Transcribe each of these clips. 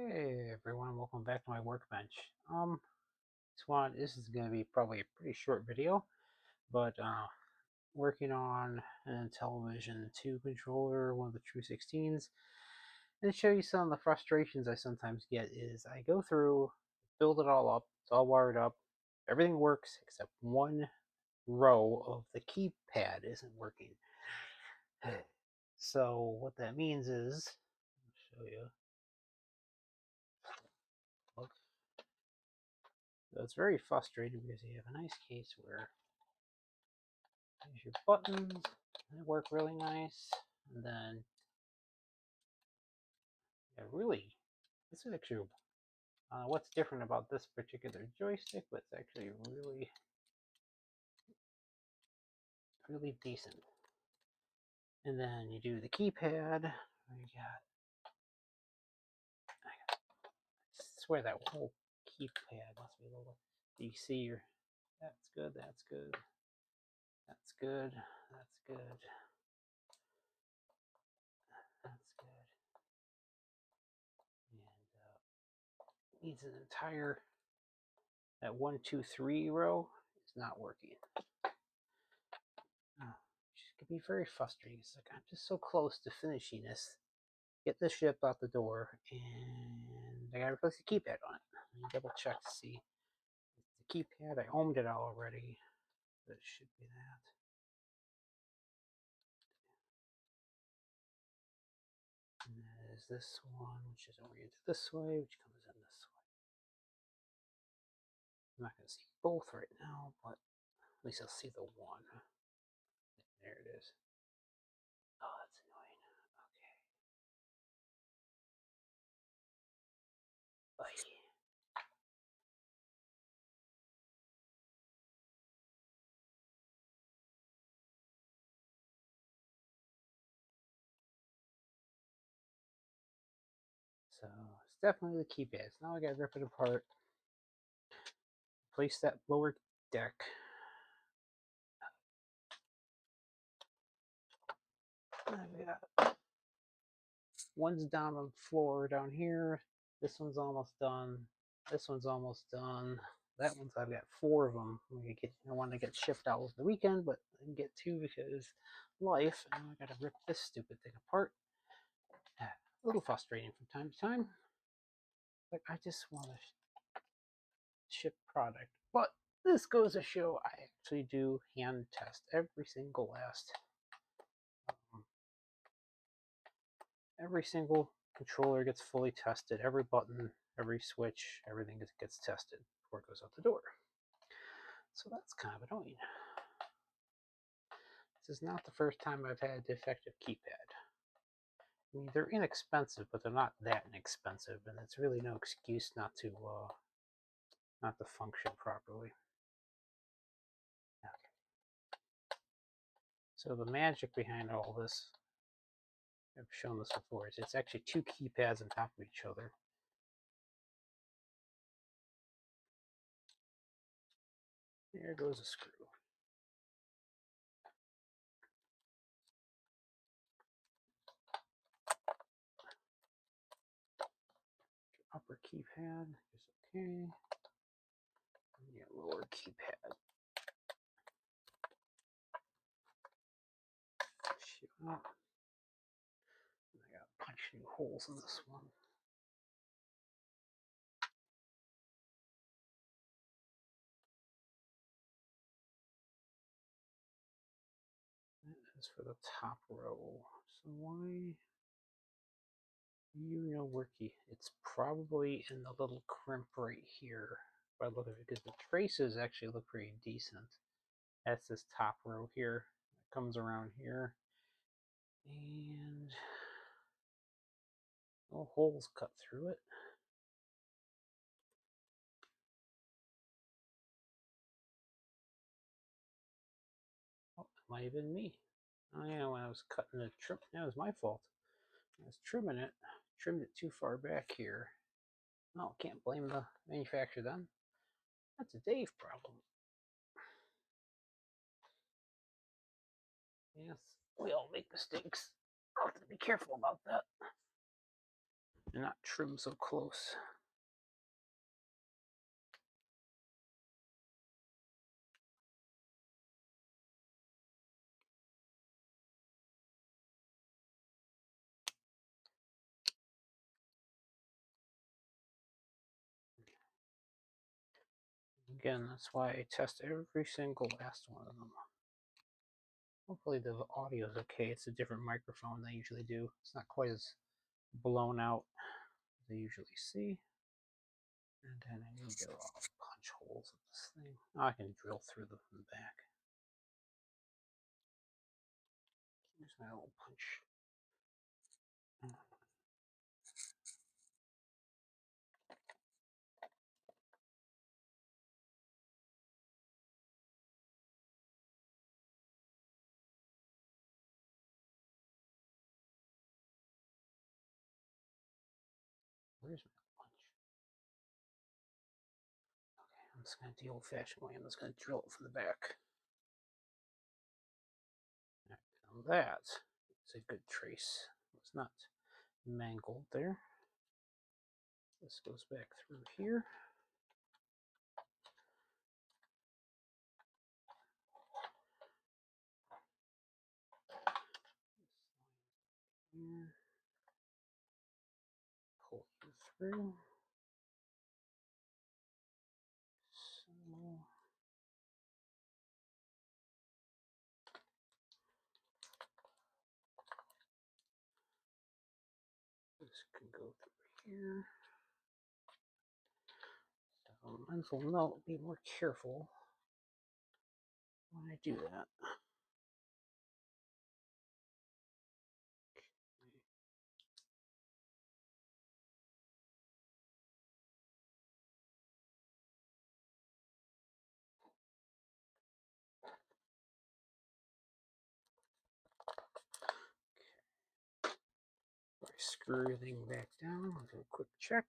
Hey everyone, welcome back to my workbench. This is going to be probably a pretty short video, but working on an IntelliVision 2 controller, one of the True 16s, and show you some of the frustrations I sometimes get is I go through, build it all up, it's all wired up, everything works except one row of the keypad isn't working. So what that means is, I'll show you. So it's very frustrating because you have a nice case where there's your buttons, they work really nice, and then this is actually, what's different about this particular joystick, but it's actually really decent. And then you do the keypad, I swear that whole keypad must be a little, you see your, that's good, that's good, that's good, that's good. That's good. And needs an entire, that 1, 2, 3 row is not working. Which can be very frustrating. It's like I'm just so close to finishing this. Get this ship out the door, and I gotta replace the keypad on it. Let me double check to see. The keypad, I owned it already. But it should be that. And that is this one, which is oriented this way, which comes in this way. I'm not gonna see both right now, but at least I'll see the one. There it is. Oh, that's annoying. Okay. So it's definitely the keypad. So now I gotta rip it apart. Place that lower deck. I've got one's down on the floor down here. This one's almost done. This one's almost done. That one's, I've got 4 of them. I want to get shipped out over the weekend, but I didn't get 2 because life. And I gotta rip this stupid thing apart. A little frustrating from time to time. Like I just want to ship product. But this goes to show I actually do hand test every single every single controller gets fully tested. Every button, every switch, everything gets tested before it goes out the door. So that's kind of annoying. This is not the first time I've had a defective keypad. I mean, they're inexpensive, but they're not that inexpensive, and it's really no excuse not to function properly. Okay. So the magic behind all this, I've shown this before, is it's actually 2 keypads on top of each other. There goes a screw. Upper keypad is okay. And your lower keypad. Shoot up. And I gotta punch new holes in this one. That is for the top row. So why? You know, Worky, it's probably in the little crimp right here. If I look at it, because the traces actually look pretty decent. That's this top row here. It comes around here. And no holes cut through it. Oh, it might have been me. Oh yeah, when I was cutting the trim, that was my fault. I was trimming it, trimmed it too far back here. No, can't blame the manufacturer then. That's a Dave problem. Yes, we all make mistakes. I'll have to be careful about that. and not trim so close. Again, that's why I test every single last one of them. Hopefully the audio is okay. It's a different microphone than I usually do. It's not quite as blown out as I usually see. And then I need to punch holes in this thing. Oh, I can drill through them from the back. Here's my little punch. Where's my punch? Okay, I'm just going to the old-fashioned way. I'm just going to drill it from the back. Now that is a good trace. It's not mangled there. This goes back through here. Here. Pull you through. So this can go through here. So mental note, be more careful when I do that. Before I screw everything back down, I'll do a quick check.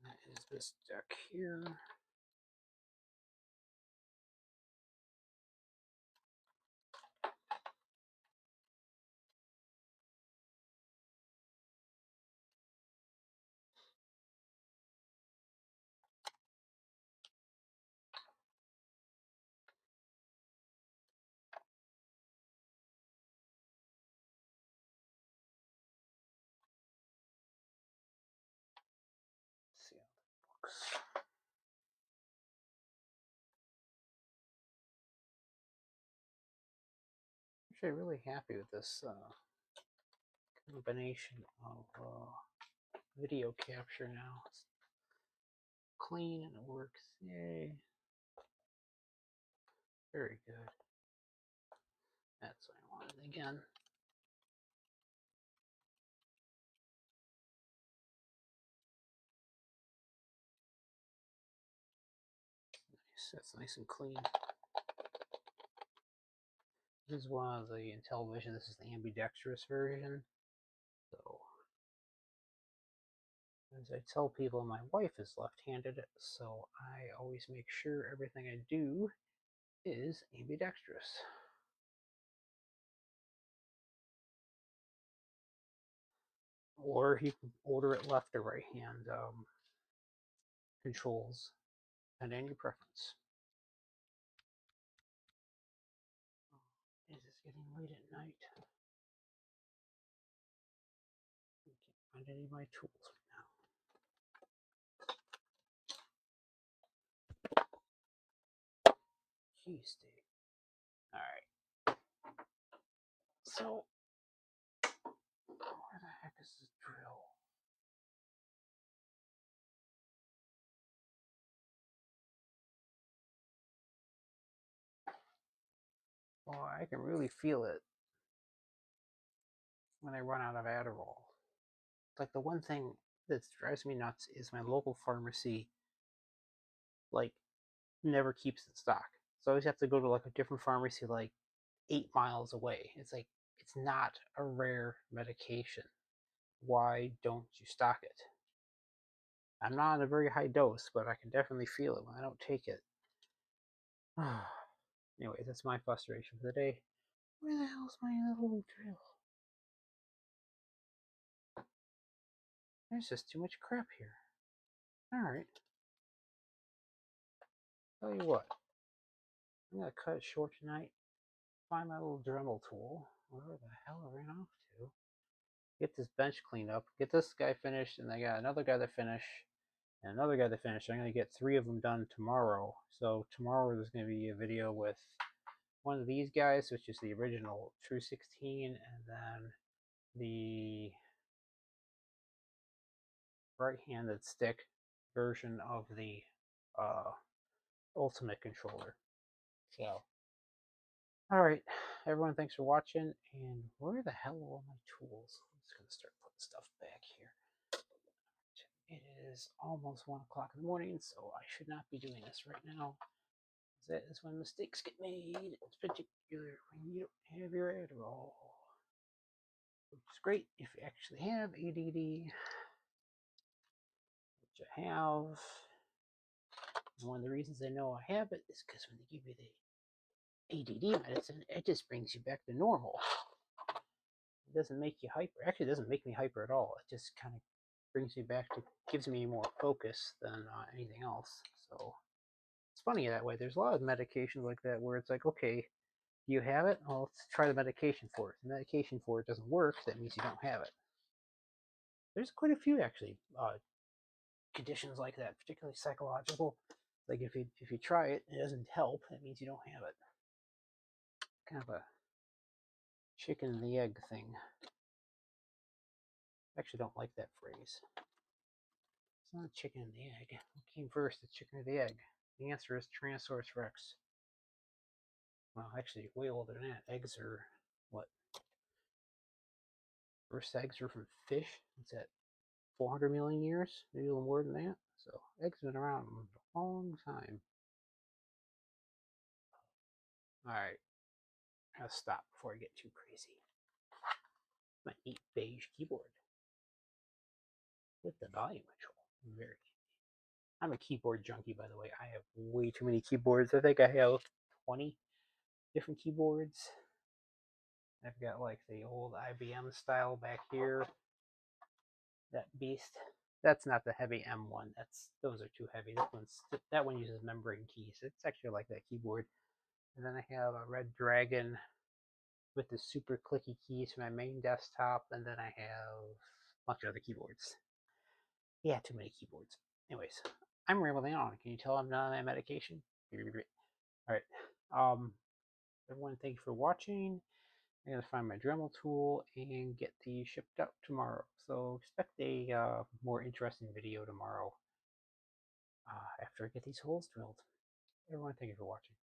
That is this deck here. Let's see how that looks. Actually, really happy with this combination of video capture now. It's clean and it works. Yay. Very good. That's what I wanted again. Nice. That's nice and clean. This is one of the IntelliVision. This is the ambidextrous version. So, as I tell people, my wife is left-handed, so I always make sure everything I do is ambidextrous. Or you can order it left or right hand controls, and any preference. It is getting late at night. I can't find any of my tools right now. Key state. Alright. So, where the heck is this drill? Well, I can really feel it when I run out of Adderall. Like, the one thing that drives me nuts is my local pharmacy, like, never keeps in stock. So I always have to go to, like, a different pharmacy, like, 8 miles away. It's like, it's not a rare medication. Why don't you stock it? I'm not on a very high dose, but I can definitely feel it when I don't take it. Anyway, that's my frustration for the day. Where the hell's my little drill? There's just too much crap here. Alright. Tell you what. I'm gonna cut it short tonight. Find my little Dremel tool. Where the hell I ran off to? Get this bench cleaned up. Get this guy finished, and I got another guy to finish, and another guy to finish. I'm gonna get 3 of them done tomorrow. So tomorrow there's gonna be a video with one of these guys, which is the original True 16, and then the right-handed stick version of the Ultimate controller. So, alright, everyone, thanks for watching, and where the hell are all my tools? I'm just going to start putting stuff back here. It is almost 1 o'clock in the morning, so I should not be doing this right now. That is when mistakes get made, in particular when you don't have your Adderall. Which is great if you actually have ADD, which I have. And one of the reasons I know I have it is because when they give you the ADD medicine, it just brings you back to normal. It doesn't make you hyper. Actually, it doesn't make me hyper at all. It just kind of brings me back to, gives me more focus than anything else. So it's funny that way. There's a lot of medications like that where it's like, okay, do you have it? Well, let's try the medication for it. If the medication for it doesn't work, that means you don't have it. There's quite a few actually conditions like that, particularly psychological. Like if you try it, it doesn't help, it means you don't have it. Kind of a chicken and the egg thing. I actually don't like that phrase. It's not a chicken and the egg. What came first, the chicken or the egg? The answer is Tyrannosaurus Rex. Well, actually, way older than that. Eggs are what? First eggs were from fish. What's that? 400 million years? Maybe a little more than that. So eggs have been around a long time. All right, I gotta stop before I get too crazy. My neat beige keyboard with the volume control. Very. I'm a keyboard junkie, by the way. I have way too many keyboards. I think I have 20 different keyboards. I've got like the old IBM style back here. That beast. That's not the heavy M1. Those are too heavy. That one uses membrane keys. It's actually like that keyboard. And then I have a Red Dragon with the super clicky keys for my main desktop. And then I have a bunch of other keyboards. Yeah, too many keyboards. Anyways, I'm rambling on. Can you tell I'm not on my medication? All right. Everyone, thank you for watching. I'm going to find my Dremel tool and get these shipped out tomorrow. So expect a more interesting video tomorrow after I get these holes drilled. Everyone, thank you for watching.